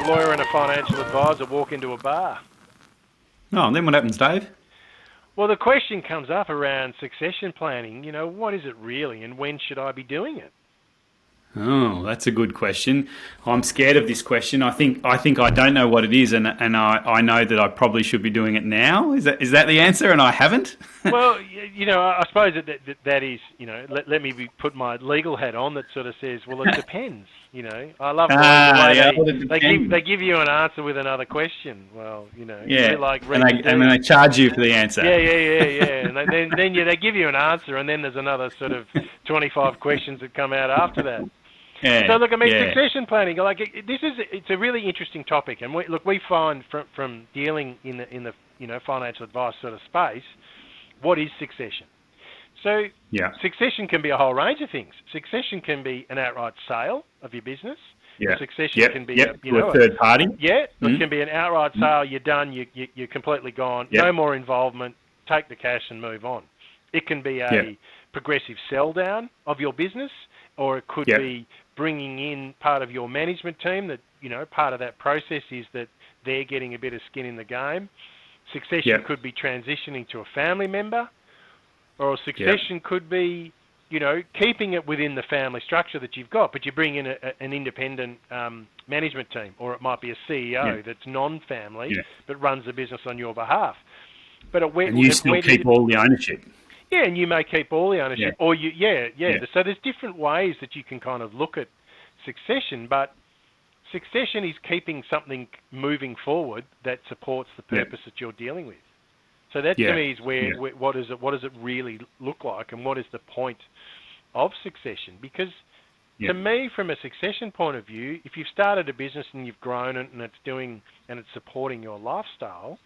lawyer and a financial advisor walk into a bar. Oh, and then what happens, Dave? Well, the question comes up around succession planning. You know, what is it really, and when should I be doing it? Oh, that's a good question. I'm scared of this question. I think I don't know what it is, and I know that I probably should be doing it now. Is that the answer? And I haven't. Well, you know, I suppose that is, you know, let me put my legal hat on that sort of says, well, it depends. You know, I love the way they give you an answer with another question. Well, you know, yeah, like and then they charge you for the answer. Yeah. And then they give you an answer, and then there's another sort of 25 questions that come out after that. Yeah, so look, I mean, succession planning, like it's a really interesting topic, and we find from dealing in the you know, financial advice sort of space, what is succession? So succession can be a whole range of things. Succession can be an outright sale of your business. Yeah. Succession can be a third party. Yeah, it can be an outright sale. You're done. You're completely gone. No more involvement. Take the cash and move on. It can be a progressive sell down of your business, or it could be bringing in part of your management team that, you know, part of that process is that they're getting a bit of skin in the game. Succession could be transitioning to a family member, or succession could be, you know, keeping it within the family structure that you've got, but you bring in an independent management team, or it might be a CEO that's non-family but runs the business on your behalf. But and you still keep all the ownership. Yeah, and you may keep all the ownership, or So there's different ways that you can kind of look at succession, but succession is keeping something moving forward that supports the purpose that you're dealing with. So that to me is where what does it really look like, and what is the point of succession? Because to me, from a succession point of view, if you've started a business and you've grown it and it's supporting your lifestyle,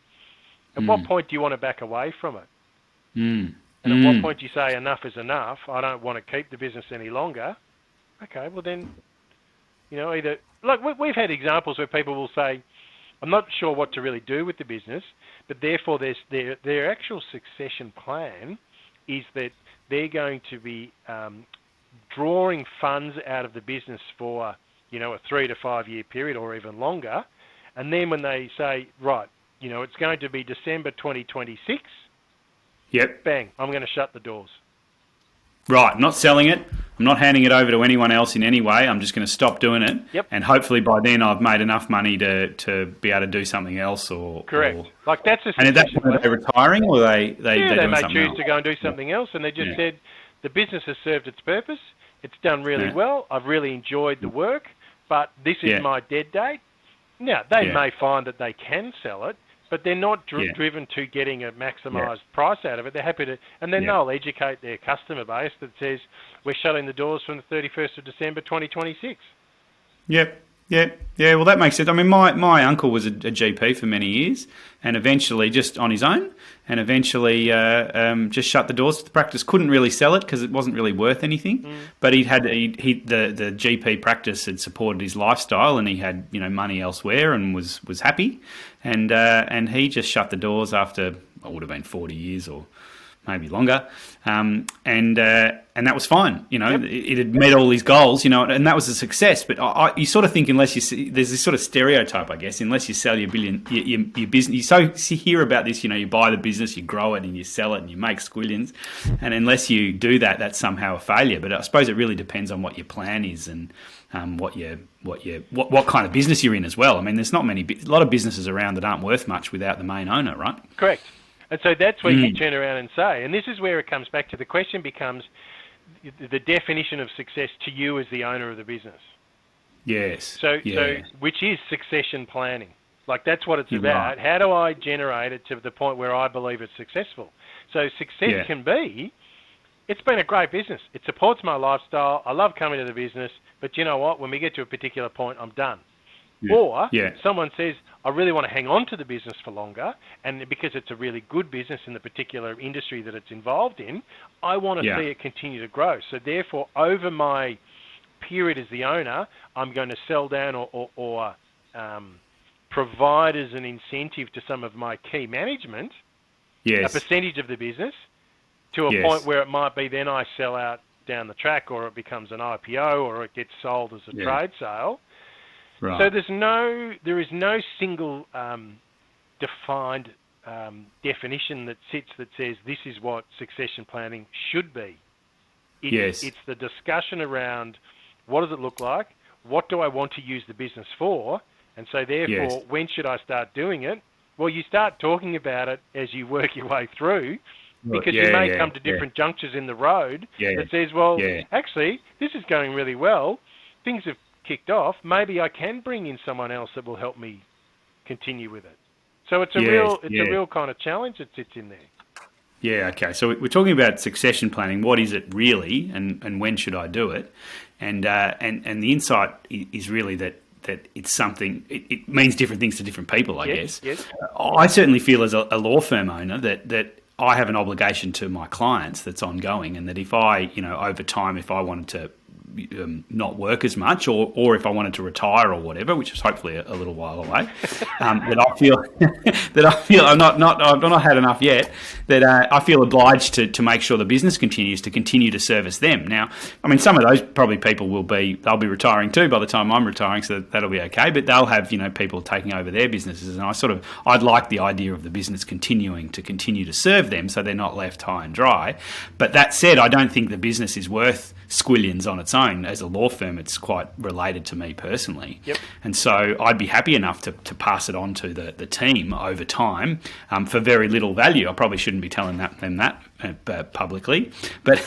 at what point do you want to back away from it? And at what point do you say, enough is enough, I don't want to keep the business any longer? Okay, well then, you know, either... Look, we've had examples where people will say, I'm not sure what to really do with the business, but therefore their actual succession plan is that they're going to be drawing funds out of the business for, you know, a 3 to 5 year period or even longer. And then when they say, right, you know, it's going to be December 2026, bang, I'm going to shut the doors. Right, I'm not selling it. I'm not handing it over to anyone else in any way. I'm just going to stop doing it. Yep. And hopefully by then I've made enough money to be able to do something else. Correct. Like that's a... And at that point, are they retiring, or they may choose to go and do something else, and they just said, the business has served its purpose. It's done really well. I've really enjoyed the work, but this is my dead date. Now, they may find that they can sell it, but they're not driven to getting a maximised price out of it. They're happy to, and then they'll educate their customer base that says, we're shutting the doors from the 31st of December 2026. Yeah, well, that makes sense. I mean, my uncle was a GP for many years, and eventually, just on his own, and eventually just shut the doors to the practice. Couldn't really sell it because it wasn't really worth anything. But the GP practice had supported his lifestyle, and he had, you know, money elsewhere, and was happy. And he just shut the doors after what would have been 40 years or maybe longer, and that was fine. You know, it had met all his goals. You know, and that was a success. But you sort of think, unless you see, there's this sort of stereotype, I guess, unless you sell your business, you hear about this. You know, you buy the business, you grow it, and you sell it, and you make squillions. And unless you do that, that's somehow a failure. But I suppose it really depends on what your plan is and what kind of business you're in as well. I mean, there's a lot of businesses around that aren't worth much without the main owner, right? Correct. And so that's where you turn around and say, and this is where it comes back to the question becomes the definition of success to you as the owner of the business. Yes. So which is succession planning. Like that's what it's about. Right. How do I generate it to the point where I believe it's successful? So success can be, it's been a great business. It supports my lifestyle. I love coming to the business. But you know what? When we get to a particular point, I'm done. Or someone says, I really want to hang on to the business for longer, and because it's a really good business in the particular industry that it's involved in, I want to see it continue to grow. So therefore, over my period as the owner, I'm going to sell down or provide as an incentive to some of my key management a percentage of the business to a point where it might be then I sell out down the track, or it becomes an IPO, or it gets sold as a trade sale. Right. So there is no single defined definition that says this is what succession planning should be. It's the discussion around what does it look like, what do I want to use the business for, and so therefore when should I start doing it? Well, you start talking about it as you work your way through, because you may come to different junctures in the road that says, well, actually, this is going really well. Things have kicked off. Maybe I can bring in someone else that will help me continue with it. So it's a real kind of challenge that sits in there. Yeah, okay. So we're talking about succession planning. What is it really, and when should I do it? And the insight is really that it's something. It means different things to different people, I guess. Yes. I certainly feel as a law firm owner that I have an obligation to my clients that's ongoing, and that if I, over time, if I wanted to not work as much, or if I wanted to retire or whatever, which is hopefully a little while away, that I feel I've not had enough yet. That I feel obliged to make sure the business continues to continue to service them. Now, I mean, some of those probably people they'll be retiring too by the time I'm retiring, so that'll be okay. But they'll have people taking over their businesses, and I'd like the idea of the business continue to serve them, so they're not left high and dry. But that said, I don't think the business is worth squillions on its own. As a law firm, it's quite related to me personally. Yep. And so I'd be happy enough to pass it on to the team over time for very little value. I probably shouldn't be telling them that publicly, but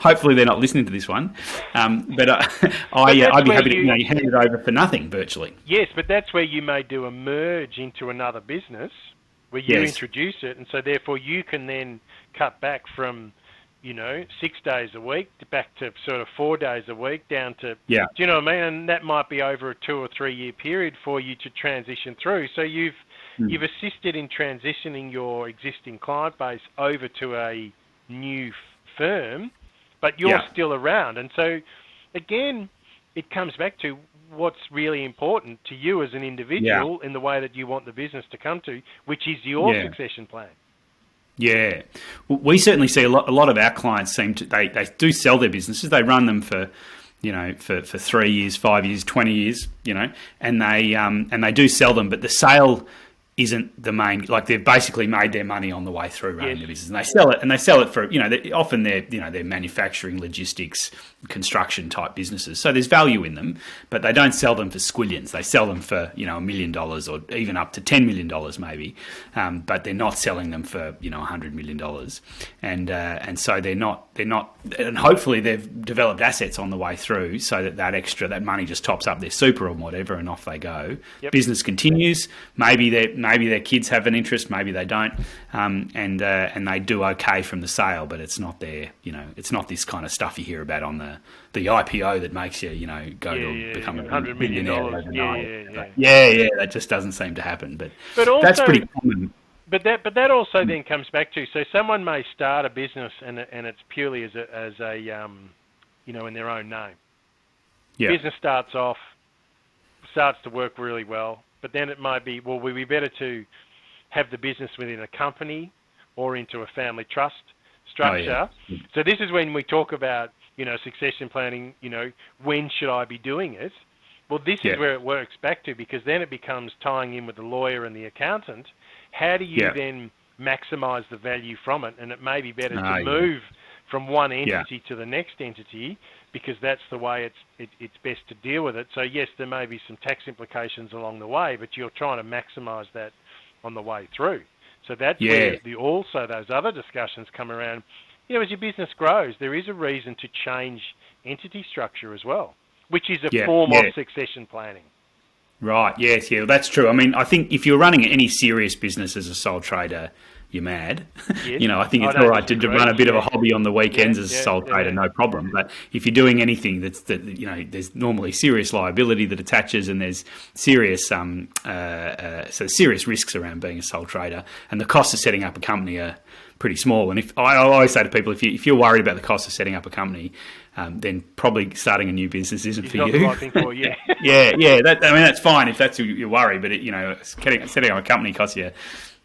hopefully they're not listening to this one. I'd be happy to hand it over for nothing virtually. Yes, but that's where you may do a merge into another business where you introduce it, and so therefore you can then cut back from 6 days a week back to sort of 4 days a week down to, do you know what I mean? And that might be over a 2 or 3 year period for you to transition through. So you've assisted in transitioning your existing client base over to a new firm, but you're still around. And so again, it comes back to what's really important to you as an individual in the way that you want the business to come to, which is your succession plan. Yeah, we certainly see a lot of our clients they do sell their businesses. They run them for 3 years, 5 years, 20 years, and they do sell them, but the sale isn't the main. Like, they've basically made their money on the way through running the business, and they sell it for often they're manufacturing, logistics, construction type businesses. So there's value in them, but they don't sell them for squillions. They sell them for $1 million or even up to $10 million maybe, but they're not selling them for $100 million, and so they're not. And hopefully they've developed assets on the way through, so that money just tops up their super or whatever, and off they go. Yep. Business continues. Maybe their kids have an interest, maybe they don't, and they do okay from the sale, but it's not it's not this kind of stuff you hear about on the IPO that makes you go to become a $100 million overnight. Yeah, that just doesn't seem to happen. But also, that's pretty common. But that also then comes back to, so someone may start a business and it's purely as a in their own name. Yeah. Business starts to work really well, but then it might be, well, would be better to have the business within a company or into a family trust structure. Oh, yeah. So this is when we talk about succession planning. When should I be doing it? Well, this is where it works back to, because then it becomes tying in with the lawyer and the accountant. How do you then maximise the value from it? And it may be better to move from one entity to the next entity, because that's the way it's best to deal with it. So yes, there may be some tax implications along the way, but you're trying to maximise that on the way through. So that's where also those other discussions come around. As your business grows, there is a reason to change entity structure as well, which is a form of succession planning. Right, yes, well, that's true. I mean, I think if you're running any serious business as a sole trader, you're mad. Yes. I think it's all right to run a bit of a hobby on the weekends as a sole trader, no problem. But if you're doing anything there's normally serious liability that attaches, and there's serious serious risks around being a sole trader, and the costs of setting up a company are pretty small. And I always say to people, if you're worried about the cost of setting up a company, then probably starting a new business isn't for you. The right thing for you. Yeah. That's fine if that's your worry. But setting up a company costs you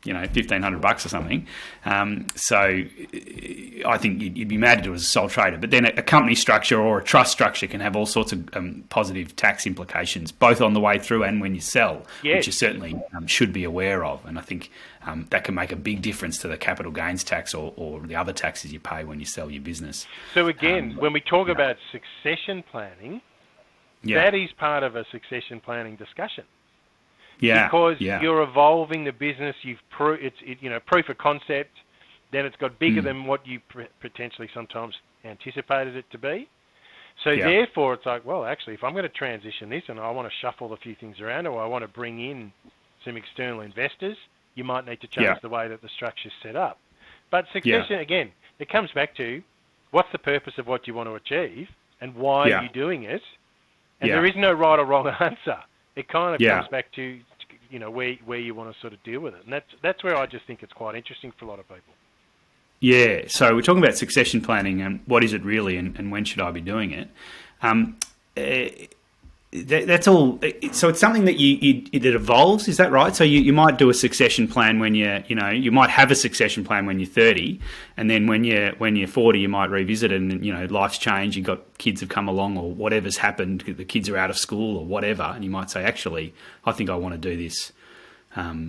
$1,500 or something. So I think you'd be mad to do it as a sole trader. But then a company structure or a trust structure can have all sorts of positive tax implications, both on the way through and when you sell, which you certainly should be aware of. And I think that can make a big difference to the capital gains tax or the other taxes you pay when you sell your business. So again, when we talk about succession planning, that is part of a succession planning discussion. Because you're evolving the business, it's proof of concept, then it's got bigger than what you potentially sometimes anticipated it to be. So therefore, it's like, well, actually, if I'm going to transition this and I want to shuffle a few things around, or I want to bring in some external investors, you might need to change the way that the structure's set up. But succession, again, it comes back to what's the purpose of what you want to achieve and why are you doing it? And there is no right or wrong answer. It kind of comes back to where you want to sort of deal with it, and that's where I just think it's quite interesting for a lot of people. Yeah, so we're talking about succession planning and what is it really, and when should I be doing it? That's all. So it's something that that evolves. Is that right? So you might do a succession plan when you might have a succession plan when you're 30, and then when you're 40, you might revisit it, and life's changed. You've got kids have come along, or whatever's happened. The kids are out of school or whatever, and you might say, actually, I think I want to do this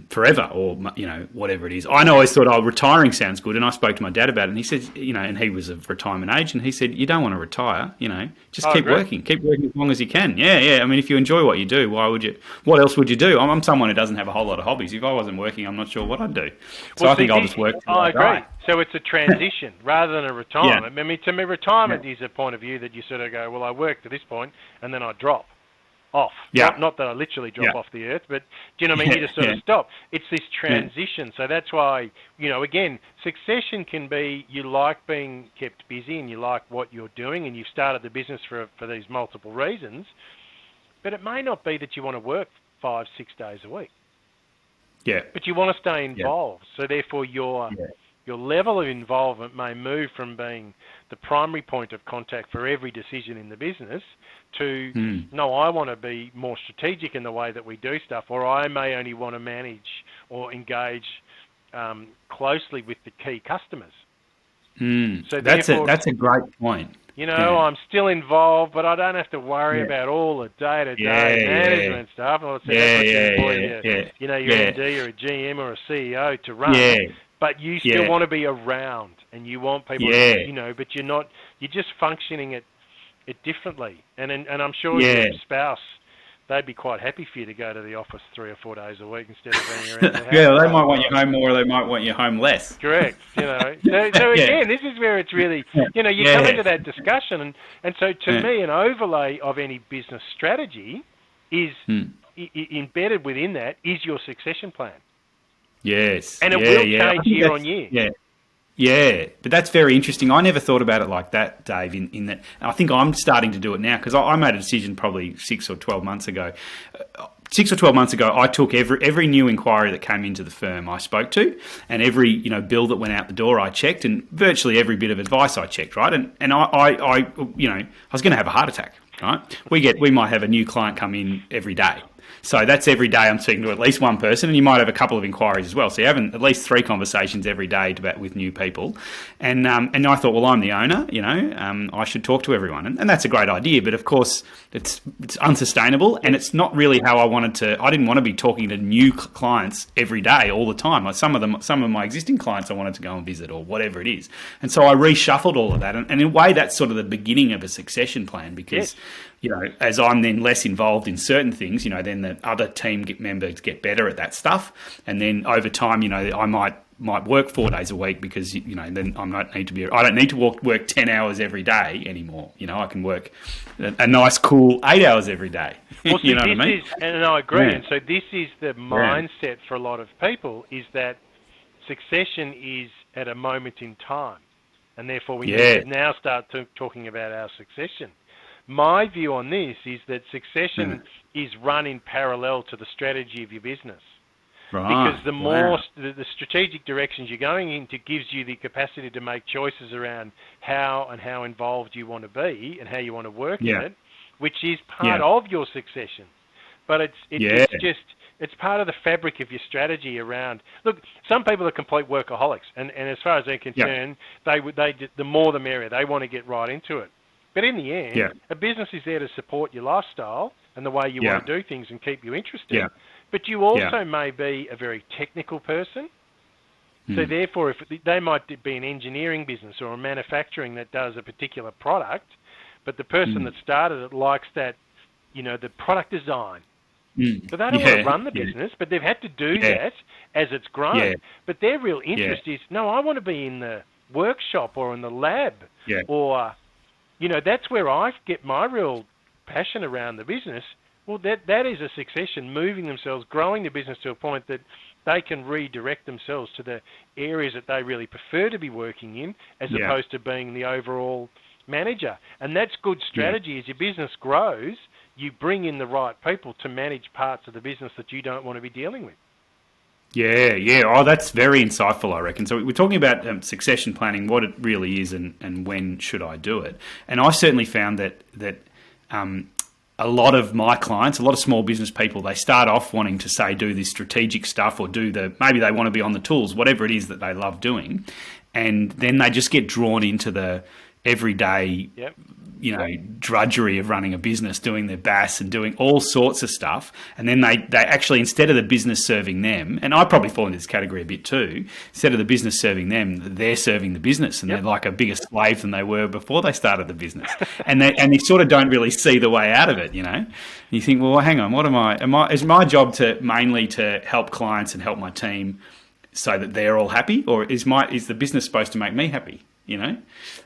forever, or whatever it is. I always thought, retiring sounds good, and I spoke to my dad about it, and he said, and he was of retirement age, and he said, you don't want to retire, just keep working as long as you can. Yeah. I mean, if you enjoy what you do, what else would you do? I'm someone who doesn't have a whole lot of hobbies. If I wasn't working, I'm not sure what I'd do. So I think I'll just work. I agree. So it's a transition rather than a retirement. I mean, to me, retirement is a point of view that you sort of go, well, I work to this point, and then I drop off. Not that I literally drop off the earth, but do you know what I mean? You just sort of stop. It's this transition. So that's why, again, succession can be you like being kept busy and you like what you're doing and you've started the business for these multiple reasons, but it may not be that you want to work 5-6 days a week. Yeah. But you want to stay involved. So therefore your level of involvement may move from being the primary point of contact for every decision in the business to, no, I want to be more strategic in the way that we do stuff, or I may only want to manage or engage closely with the key customers. So that's a great point. I'm still involved, but I don't have to worry about all the day-to-day management stuff. Well, your MD or a GM or a CEO to run. But you still want to be around, and you want people, but you're just functioning it differently. And I'm sure your spouse, they'd be quite happy for you to go to the office 3 or 4 days a week instead of being around the house. They might want you home more, or they might want you home less. Correct. So again, this is where it's really, you come into that discussion, and so to me, an overlay of any business strategy is embedded within that is your succession plan. Yes. And it will change year on year. Yeah, but that's very interesting. I never thought about it like that, Dave, in that. I think I'm starting to do it now because I made a decision probably 6 or 12 months ago. 6 or 12 months ago, I took every new inquiry that came into the firm I spoke to, and every bill that went out the door I checked, and virtually every bit of advice I checked, right? And I was going to have a heart attack, right? We might have a new client come in every day. So that's every day I'm speaking to at least one person, and you might have a couple of inquiries as well. So you're having at least 3 conversations every day with new people. And I thought, well, I'm the owner, I should talk to everyone. And that's a great idea, but of course it's unsustainable, and it's not really how I wanted to. I didn't want to be talking to new clients every day all the time. Like some of my existing clients I wanted to go and visit or whatever it is. And so I reshuffled all of that. And in a way, that's sort of the beginning of a succession plan because as I'm then less involved in certain things, then the other team members get better at that stuff. And then over time, I might work 4 days a week because, then I don't need to work 10 hours every day anymore. I can work a nice, cool 8 hours every day. Well, you know what I mean? And I agree. Yeah. And so this is the mindset for a lot of people is that succession is at a moment in time. And therefore we need to now start talking about our succession. My view on this is that succession is run in parallel to the strategy of your business. Right. Because the more the strategic directions you're going into gives you the capacity to make choices around how involved you want to be and how you want to work in it, which is part of your succession. But it's just It's part of the fabric of your strategy around. Look, some people are complete workaholics, and as far as they're concerned, the more the merrier. They want to get right into it. But in the end, a business is there to support your lifestyle and the way you want to do things and keep you interested. Yeah. But you also may be a very technical person. So therefore, if they might be an engineering business or a manufacturing that does a particular product, but the person that started it likes that, the product design. So they don't want to run the business, but they've had to do that as it's grown. Yeah. But their real interest is, no, I want to be in the workshop or in the lab. Yeah. Or, that's where I get my real passion around the business. Well, that is a succession, moving themselves, growing the business to a point that they can redirect themselves to the areas that they really prefer to be working in, as opposed to being the overall manager. And that's good strategy. As your business grows, you bring in the right people to manage parts of the business that you don't want to be dealing with. Yeah. Oh, that's very insightful, I reckon. So we're talking about succession planning, what it really is, and when should I do it. And I certainly found that a lot of my clients, a lot of small business people, they start off wanting to, say, do this strategic stuff or maybe they want to be on the tools, whatever it is that they love doing. And then they just get drawn into the everyday drudgery of running a business, doing their BAS and doing all sorts of stuff. And then they actually, instead of the business serving them, and I probably fall into this category a bit too, instead of the business serving them, they're serving the business, and they're like a bigger slave than they were before they started the business. and they sort of don't really see the way out of it, And you think, well, hang on, is my job mainly to help clients and help my team so that they're all happy, or is the business supposed to make me happy?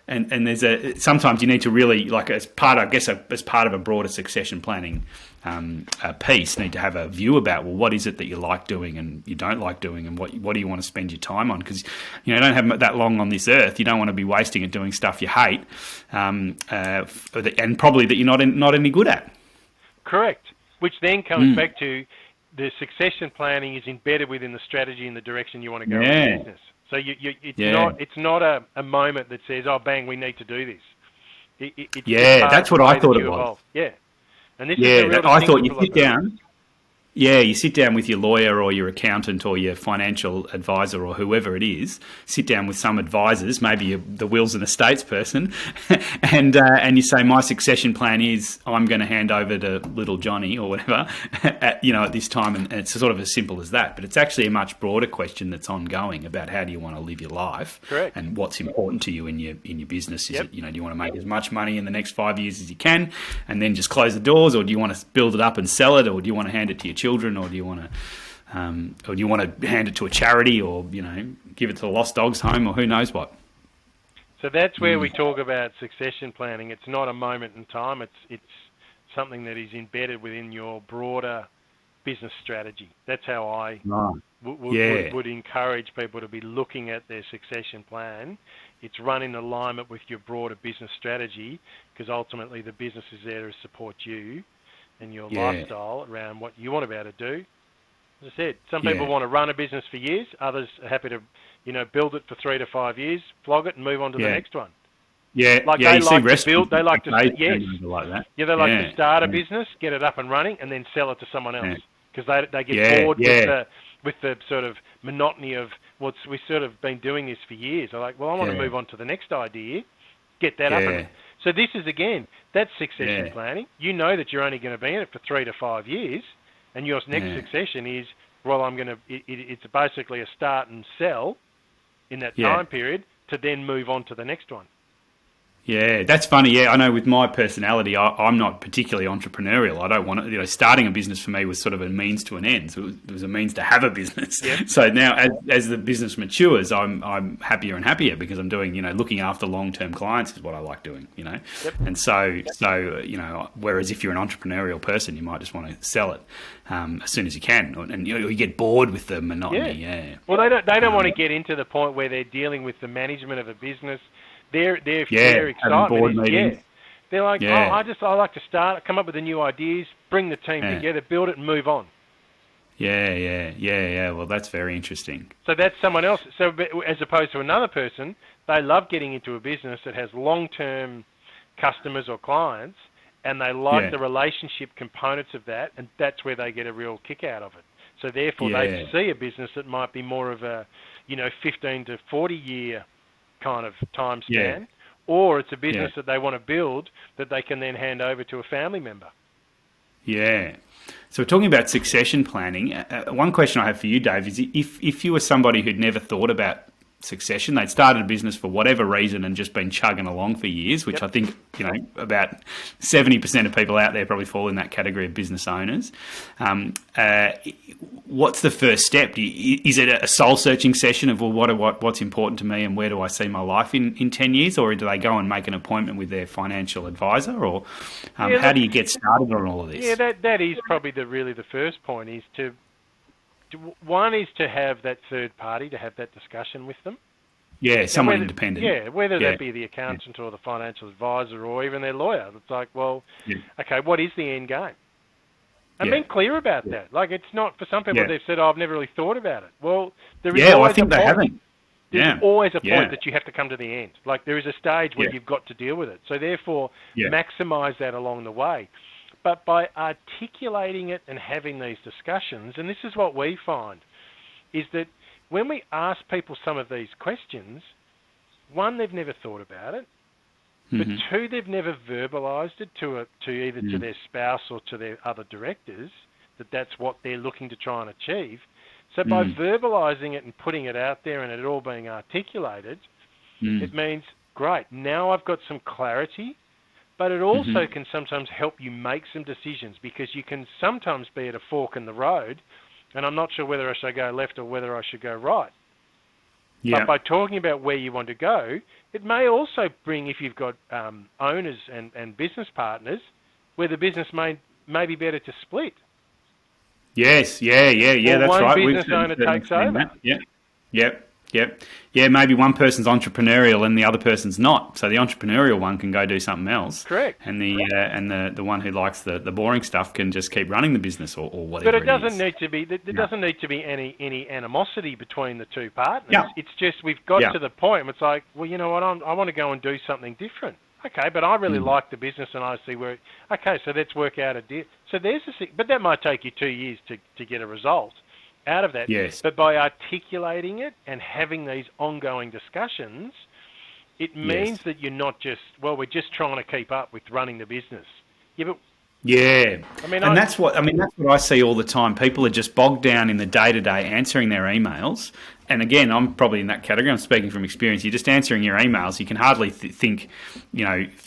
And there's sometimes you need to really, as part of a broader succession planning piece, need to have a view about, well, what is it that you like doing and you don't like doing, and what do you want to spend your time on? Because you don't have that long on this earth. You don't want to be wasting it doing stuff you hate, and probably that you're not any good at. Correct. Which then comes back to the succession planning is embedded within the strategy and the direction you want to go in the business. So it's not a moment that says, oh, bang, we need to do this. That's what I thought it was. Evolve. Yeah. And this is the real I thought you sit down. Yeah, you sit down with your lawyer or your accountant or your financial advisor or whoever it is, sit down with some advisors, maybe the wills and estates person, and you say, my succession plan is I'm going to hand over to little Johnny or whatever at this time, and it's sort of as simple as that. But it's actually a much broader question that's ongoing about how do you want to live your life. Correct. And what's important to you in your business. Is it, do you want to make as much money in the next 5 years as you can and then just close the doors, or do you want to build it up and sell it, or do you want to hand it to your children, or do you want to hand it to a charity, or give it to the Lost Dogs Home, or who knows what? So that's where we talk about succession planning. It's not a moment in time. It's something that is embedded within your broader business strategy. That's how I would encourage people to be looking at their succession plan. It's run in alignment with your broader business strategy, because ultimately the business is there to support you and your lifestyle around what you want to be able to do. As I said, some people want to run a business for years. Others are happy to, build it for 3 to 5 years, flog it, and move on to the next one. They like to build. They like to like that. They like to start a business, get it up and running, and then sell it to someone else, because they get bored with the sort of monotony of we've sort of been doing this for years. They're like, well, I want to move on to the next idea, get that up and. So this is, again, that's succession planning. You know that you're only going to be in it for 3 to 5 years, and your next succession is, well, it's basically a start and sell in that time period to then move on to the next one. Yeah, that's funny. Yeah, I know with my personality, I'm not particularly entrepreneurial. I don't want to, starting a business for me was sort of a means to an end. So it was a means to have a business. Yep. So now as the business matures, I'm happier and happier because I'm doing, looking after long-term clients is what I like doing, Yep. And so, whereas if you're an entrepreneurial person, you might just want to sell it as soon as you can. And you get bored with the monotony. Yeah. Well, they don't want to get into the point where they're dealing with the management of a business. Their excitement is, they're like, I like to start, come up with the new ideas, bring the team together, build it, and move on. Yeah. Well, that's very interesting. So that's someone else. So as opposed to another person, they love getting into a business that has long-term customers or clients, and they like the relationship components of that, and that's where they get a real kick out of it. So therefore, they see a business that might be more of a, 15 to 40 year kind of time span, or it's a business that they want to build that they can then hand over to a family member. Yeah. So we're talking about succession planning. One question I have for you, Dave, is if you were somebody who'd never thought about succession, they'd started a business for whatever reason and just been chugging along for years, which I think, about 70% of people out there probably fall in that category of business owners. What's the first step? Is it a soul-searching session of, well, what's important to me and where do I see my life in 10 years? Or do they go and make an appointment with their financial advisor? Or how do you get started on all of this? Yeah, that is probably the first point, is one is to have that third party, to have that discussion with them. Yeah, someone independent. Yeah, whether that be the accountant or the financial advisor or even their lawyer. It's like, well, okay, what is the end game? And being clear about that. Like, it's not, for some people, they've said, I've never really thought about it. Well, there is always I think they haven't. There's always a point that you have to come to the end. Like, there is a stage where you've got to deal with it. So therefore, maximise that along the way. But by articulating it and having these discussions, and this is what we find, is that when we ask people some of these questions, one, they've never thought about it, but two, they've never verbalised it to either to their spouse or to their other directors, that that's what they're looking to try and achieve. So by verbalising it and putting it out there and it all being articulated, it means, great, now I've got some clarity. But it also can sometimes help you make some decisions, because you can sometimes be at a fork in the road and I'm not sure whether I should go left or whether I should go right. Yeah. But by talking about where you want to go, it may also bring, if you've got owners and business partners, where the business may be better to split. Yes, that's right. One business owner takes over. Yeah, maybe one person's entrepreneurial and the other person's not. So the entrepreneurial one can go do something else. Correct. And the one who likes the boring stuff can just keep running the business or whatever. But it doesn't need to be. There doesn't need to be any animosity between the two partners. Yeah. It's just we've got to the point where it's like, well, you know what? I want to go and do something different. Okay, but I really like the business and I see where. Okay, so let's work out a deal. So but that might take you 2 years to get a result out of that. Yes. But by articulating it and having these ongoing discussions, it means that you're not just, well, we're just trying to keep up with running the business. Yeah, but that's what I see all the time. People are just bogged down in the day-to-day answering their emails. And again, I'm probably in that category. I'm speaking from experience. You're just answering your emails. You can hardly think,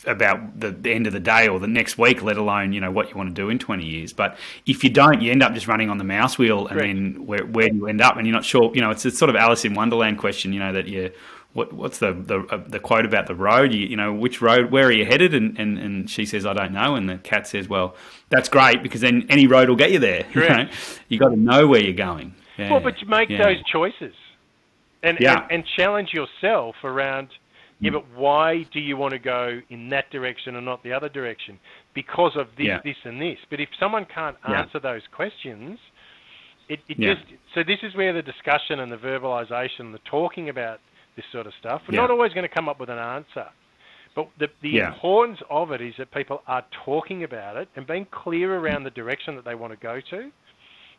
about the end of the day or the next week, let alone, what you want to do in 20 years. But if you don't, you end up just running on the mouse wheel. And then where do you end up? And you're not sure. It's a sort of Alice in Wonderland question. That you. What's the quote about the road? Which road? Where are you headed? And she says, I don't know. And the cat says, well, that's great, because then any road will get you there. Correct. You got to know where you're going. Yeah. Well, but you make those choices and challenge yourself around. Yeah, but why do you want to go in that direction and not the other direction? Because of this, this, and this. But if someone can't answer those questions, so this is where the discussion and the verbalization, the talking about this sort of stuff, we're not always going to come up with an answer. But the importance of it is that people are talking about it and being clear around the direction that they want to go to.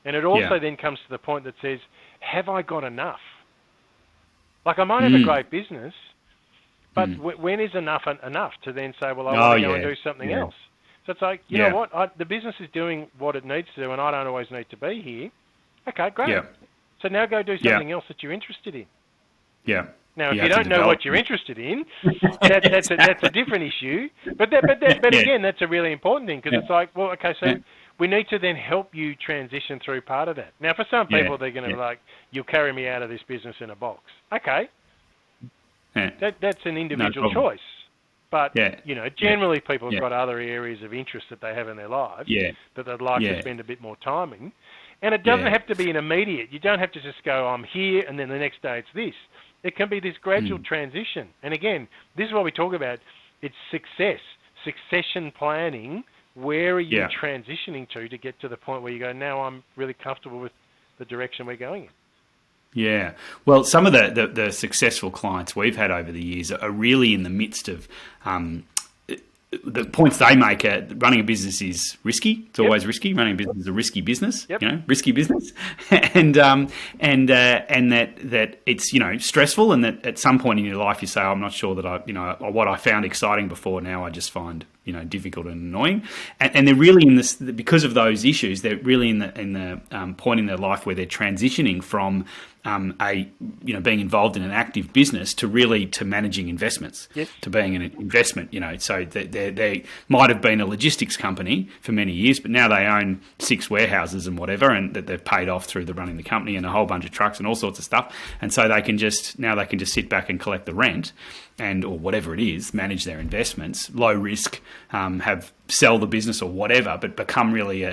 And it also then comes to the point that says, have I got enough? Like, I might have a great business, but when is enough to then say, well, I want to go and do something else? So it's like, you know what, the business is doing what it needs to do and I don't always need to be here. Okay, great. Yeah. So now go do something else that you're interested in. Yeah. Now, if you don't know what you're interested in, that's a different issue. But again, that's a really important thing, because it's like, well, okay, so we need to then help you transition through part of that. Now, for some people, they're going to be like, you'll carry me out of this business in a box. Okay. That's an individual choice. But, generally people have got other areas of interest that they have in their lives that they'd like to spend a bit more time in. And it doesn't have to be an immediate. You don't have to just go, I'm here, and then the next day it's this. It can be this gradual transition. And again, this is what we talk about. It's succession planning. Where are you transitioning to get to the point where you go, now I'm really comfortable with the direction we're going in? Yeah. Well, some of the successful clients we've had over the years are really in the midst of the points they make are running a business is risky. It's always risky. Running a business is a risky business. Risky business, and that it's stressful, and that at some point in your life you say, I'm not sure that what I found exciting before now I just find difficult and annoying, and they're really in this because of those issues. They're really in the point in their life where they're transitioning from being involved in an active business to managing investments, to being an investment. So they might have been a logistics company for many years, but now they own 6 warehouses and whatever, and that they've paid off through the running the company and a whole bunch of trucks and all sorts of stuff. And so they can just sit back and collect the rent or whatever it is, manage their investments, low risk, sell the business or whatever, but become really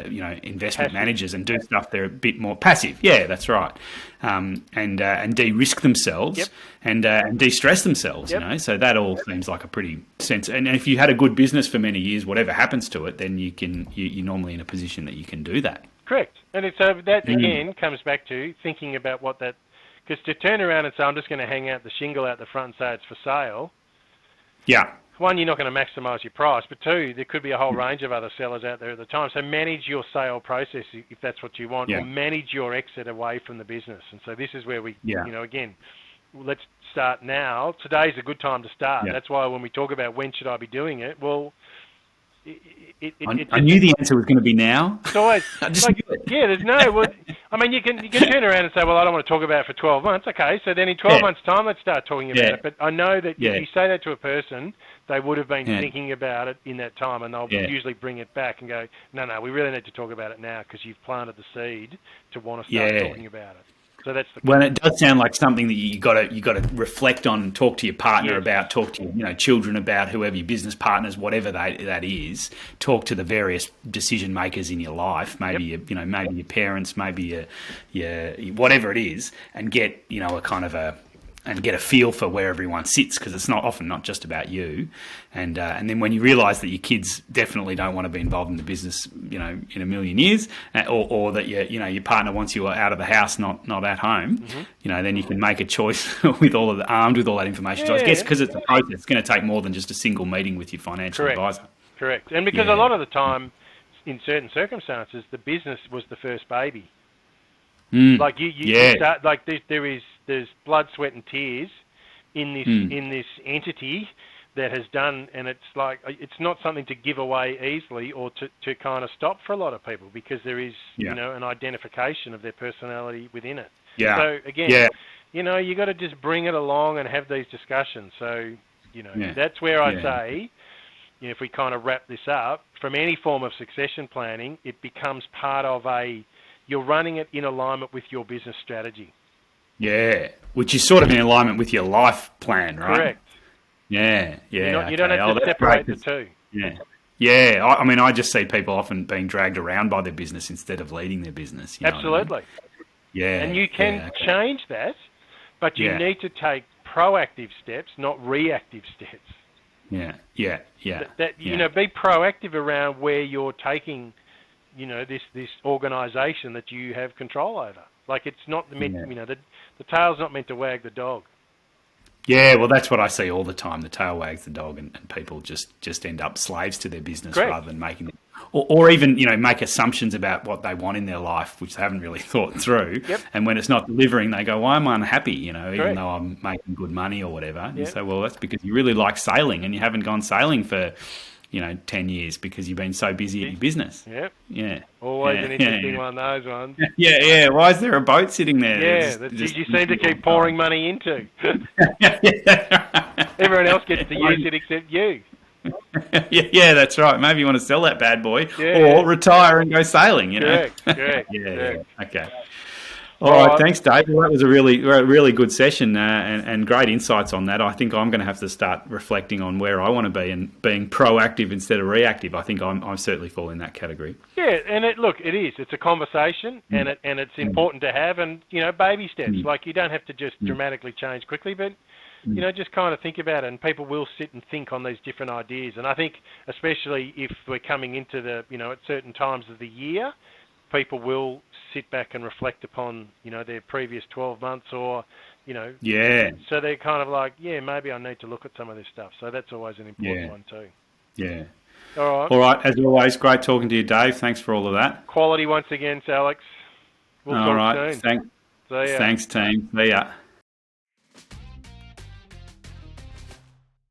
investment managers and do stuff they're a bit more passive. Yeah, that's right. And de-risk themselves and de-stress themselves. So that all seems like a pretty sense. And if you had a good business for many years, whatever happens to it, then you're normally in a position that you can do that. Correct. And that again comes back to thinking about what that. Because to turn around and say, I'm just going to hang out the shingle out the front and say it's for sale. Yeah. One, you're not going to maximise your price, but 2, there could be a whole range of other sellers out there at the time. So manage your sale process if that's what you want, or manage your exit away from the business. And so this is where we, again, let's start now. Today's a good time to start. That's why when we talk about when should I be doing it, well, I knew the answer was going to be now. It's always there's no. Well, I mean, you can turn around and say, well, I don't want to talk about it for 12 months. Okay, so then in 12 months' time, let's start talking about it. But I know that if you say that to a person, they would have been thinking about it in that time, and they'll usually bring it back and go, no, we really need to talk about it now because you've planted the seed to want to start talking about it. So that's it does sound like something that you got to reflect on, talk to your partner about, talk to your children about, whoever your business partners, whatever that is. Talk to the various decision makers in your life, maybe maybe your parents, maybe your whatever it is, and get get a feel for where everyone sits, because it's often not just about you. And then when you realise that your kids definitely don't want to be involved in the business, in a million years, or that your partner wants you out of the house, not at home, then you can make a choice armed with all that information. So I guess because it's a process, it's going to take more than just a single meeting with your financial advisor. Correct. And because a lot of the time, in certain circumstances, the business was the first baby. Like you start, like there's blood, sweat, and tears in this entity that has done, and it's like it's not something to give away easily or to kind of stop for a lot of people, because there is an identification of their personality within it. Yeah. So again, you got to just bring it along and have these discussions. So that's where I say, if we kind of wrap this up, from any form of succession planning, it becomes part of you're running it in alignment with your business strategy. Yeah, which is sort of in alignment with your life plan, right? Correct. Yeah. You don't have to separate the two. Yeah. I mean, I just see people often being dragged around by their business instead of leading their business. Absolutely. I mean? Yeah. And you can change that, but you need to take proactive steps, not reactive steps. Yeah. Be proactive around where you're taking this organisation that you have control over. Like it's not the tail's not meant to wag the dog. Yeah, well, that's what I see all the time. The tail wags the dog, and people just end up slaves to their business. Correct. Rather than making it, or even make assumptions about what they want in their life, which they haven't really thought through. Yep. And when it's not delivering, they go, "Why am I unhappy?" Even though I'm making good money or whatever. And you say, "Well, that's because you really like sailing, and you haven't gone sailing for 10 years because you've been so busy at your business." Yep. Yeah. Always an interesting one, those ones. Yeah. Why is there a boat sitting there? Yeah, that you seem to keep pouring money into. Everyone else gets to use it except you. Yeah, that's right. Maybe you want to sell that bad boy or retire and go sailing, Correct. Yeah. Okay. All right, thanks, Dave. Well, that was a really good session and great insights on that. I think I'm going to have to start reflecting on where I want to be and being proactive instead of reactive. I think I certainly fall in that category. Yeah, and it is. It's a conversation, and it's important to have, and baby steps. Like you don't have to just dramatically change quickly, but just kind of think about it, and people will sit and think on these different ideas. And I think, especially if we're coming into the at certain times of the year, people will sit back and reflect upon, their previous 12 months or, so they're kind of like, maybe I need to look at some of this stuff. So that's always an important one too. Yeah. All right. All right. As always, great talking to you, Dave. Thanks for all of that. Quality once again, Alex. We'll All talk right. soon. See ya. Thanks, team. See ya.